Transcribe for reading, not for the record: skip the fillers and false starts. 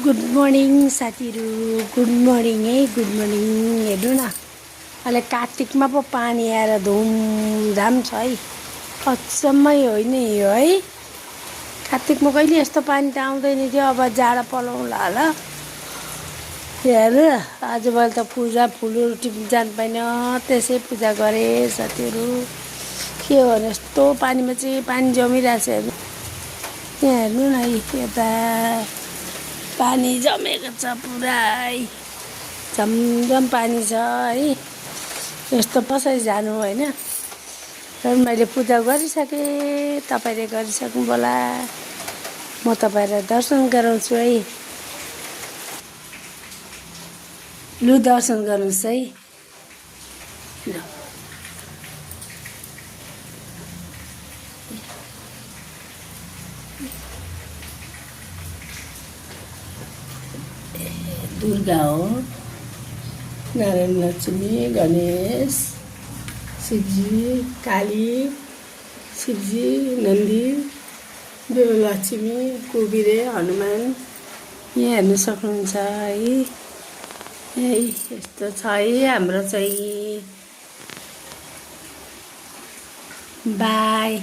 Good morning साथीहरू, good morning है, good morning. हेर्नु न, अहिले कार्तिकमा पो पानी आएर धुमधाम छ है। अचम्मै होइन यो है। कार्तिकमा कहिले यस्तो पानी त आउँदैन थियो, अब जाडा पलाउँला होला। हेर आजभोलि त पूजा फुलहरू टिप्नु जानु पाइन, त्यसै पूजा गरे साथीहरू। के हो यस्तो पानीमा चाहिँ पानी जमिरहेछ हेर्नु। यहाँ हेर्नु न, यता पानी जमेको छ पुरै, झमझम पानी छ है। यस्तो कसरी जानु होइन। र मैले पूजा गरिसकेँ, तपाईँले गरिसक्नु होला। म तपाईँलाई दर्शन गराउँछु है। लु दर्शन गर्नुहोस् है। ल दुर्गा हो, नारायण लक्ष्मी, गणेश, शिवजी, काली, शिवजी, नन्दी, देवलक्ष्मी, कुबेरे, हनुमान यहाँ हेर्न सक्नुहुन्छ है। यस्तो छ है हाम्रो चाहिँ। बाई।